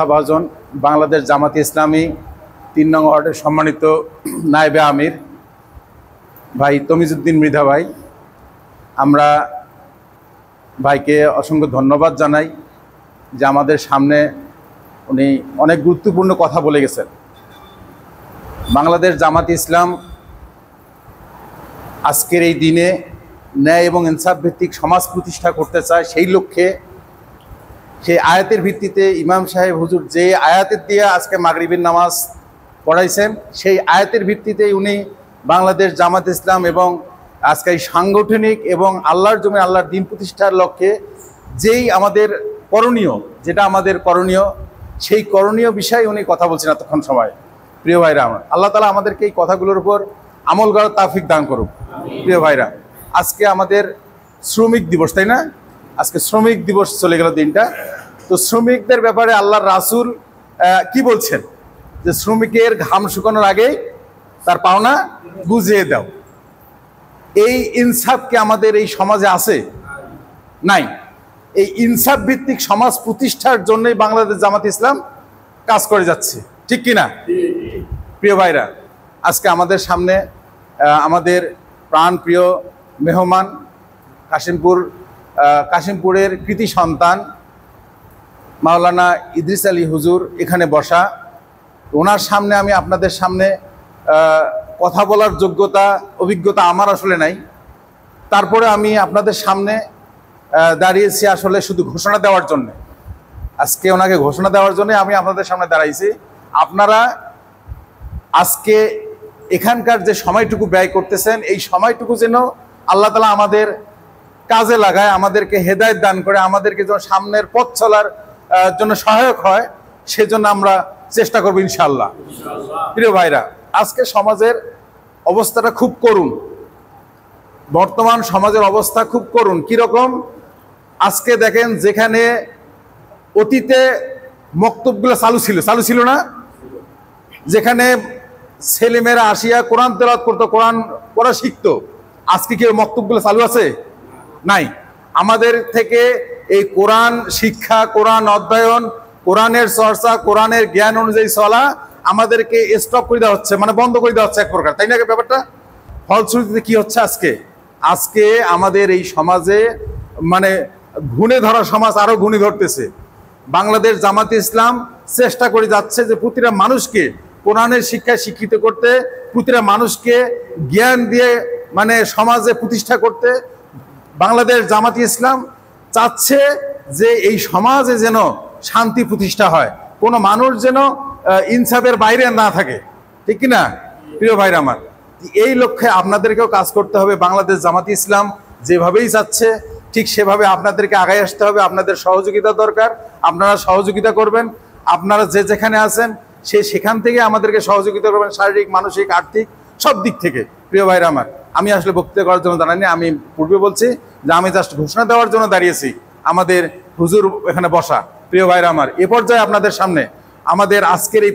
সভাজন বাংলাদেশ জামাতে ইসলামী ৩ নং ওয়ার্ডের সম্মানিত নায়েবে আমির ভাই তমিজউদ্দিন মৃধা ভাই, আমরা ভাইকে অসংখ্য ধন্যবাদ জানাই যে আমাদের সামনে উনি অনেক গুরুত্বপূর্ণ কথা বলে গেছেন। বাংলাদেশ জামাতে ইসলাম আজকের এই দিনে ন্যায় এবং ইনসাফ ভিত্তিক সমাজ প্রতিষ্ঠা করতে চায়। সেই লক্ষ্যে সেই আয়াতের ভিত্তিতে ইমাম সাহেব হুজুর যে আয়াতের দিয়ে আজকে মাগরিবের নামাজ পড়াইছেন, সেই আয়াতের ভিত্তিতেই উনি বাংলাদেশ জামাত ইসলাম এবং আজকে এই সাংগঠনিক এবং আল্লাহর জমি আল্লাহর দিন প্রতিষ্ঠার লক্ষ্যে যেই আমাদের করণীয়, যেটা আমাদের করণীয়, সেই করণীয় বিষয়ে উনি কথা বলছেন এতক্ষণ সময়। প্রিয় ভাইরা আমার, আল্লাহ তাআলা আমাদেরকে এই কথাগুলোর উপর আমল করার তৌফিক দান করুক। প্রিয় ভাইরা, আজকে আমাদের শ্রমিক দিবস, তাই না? আজকে শ্রমিক দিবস চলে গেল দিনটা। তো শ্রমিকদের ব্যাপারে আল্লাহর রাসূল কি বলছেন যে শ্রমিকের ঘাম শুকানোর আগেই তার পাওনা বুঝিয়ে দাও। এই ইনসাফকে আমাদের এই সমাজে আছে? নাই। এই ইনসাফ ভিত্তিক সমাজ প্রতিষ্ঠার জন্যই বাংলাদেশ জামাত ইসলাম কাজ করে যাচ্ছে, ঠিক কিনা? প্রিয় ভাইরা, আজকে আমাদের সামনে আমাদের প্রাণপ্রিয় মেহমান কাশিমপুরের কৃতি সন্তান মাওলানা ইদ্রিস আলী হুজুর এখানে বসা। ওনার সামনে আমি আপনাদের সামনে কথা বলার যোগ্যতা অভিজ্ঞতা আমার আসলে নাই। তারপরে আমি আপনাদের সামনে দাঁড়িয়েছি আসলে শুধু ঘোষণা দেওয়ার জন্য। আজকে ওনাকে ঘোষণা দেওয়ার জন্য আমি আপনাদের সামনে দাঁড়াইছি। আপনারা আজকে এখানকার যে সময়টুকু ব্যয় করতেছেন, এই সময়টুকু যেন আল্লাহ তাআলা আমাদের কাজে লাগায়, আমাদেরকে হেদায়েত দান করে, আমাদেরকে যেন সামনের পথ চলার জন্য সহায়ক হয়, সেজন্য আমরা চেষ্টা করব ইনশাআল্লাহ। প্রিয় ভাইরা, আজকে সমাজের অবস্থাটা খুব করুণ। বর্তমান সমাজের অবস্থা খুব করুণ। কিরকম? আজকে দেখেন, যেখানে অতীতে মক্তবগুলো চালু ছিল না, যেখানে ছেলেমেয়েরা আসিয়া কোরআন তেলাওয়াত করতো, কোরআন পড়া শিখতো, আজকে কি মক্তবগুলো চালু আছে? নাই। আমাদের থেকে এই কোরআন শিক্ষা, কোরআন অধ্যয়ন, কোরআনের চর্চা, কোরআনের জ্ঞান অনুযায়ী চলা আমাদেরকে স্টপ করে দেওয়া হচ্ছে, মানে বন্ধ করে দেওয়া হচ্ছে এক প্রকার, তাই না ব্যাপারটা? ফলশ্রুতিতে কি হচ্ছে আজকে আমাদের এই সমাজে মানে ঘুণে ধরা সমাজ আরো ঘুণে ধরতেছে। বাংলাদেশ জামাতে ইসলাম চেষ্টা করে যাচ্ছে যে প্রতিটা মানুষকে কোরআনের শিক্ষায় শিক্ষিত করতে, প্রতিটা মানুষকে জ্ঞান দিয়ে মানে সমাজে প্রতিষ্ঠা করতে। বাংলাদেশ জামাতে ইসলাম চাচ্ছে যে এই সমাজে যেন শান্তি প্রতিষ্ঠা হয়, কোনো মানুষ যেন ইনসাফের বাইরে না থাকে, ঠিক কিনা প্রিয় ভাইরা আমার? এই লক্ষ্যে আপনাদেরকেও কাজ করতে হবে। বাংলাদেশ জামাতে ইসলাম যেভাবেই যাচ্ছে ঠিক সেভাবে আপনাদেরকে আগায় আসতে হবে। আপনাদের সহযোগিতা দরকার, আপনারা সহযোগিতা করবেন। আপনারা যে যেখানে আছেন সেখান থেকে আমাদেরকে সহযোগিতা করবেন, শারীরিক, মানসিক, আর্থিক সব দিক থেকে। প্রিয় ভাইরা আমার, আমি আসলে বক্তৃতা করার জন্য দাঁড়াইনি, আমি পূর্বে বলছি যে আমি জাস্ট ঘোষণা দেওয়ার জন্য দাঁড়িয়েছি। আমাদের হুজুর এখানে বসা। প্রিয় ভাইরা আমার, এ পর্যায়ে আপনাদের সামনে আমাদের আজকের এই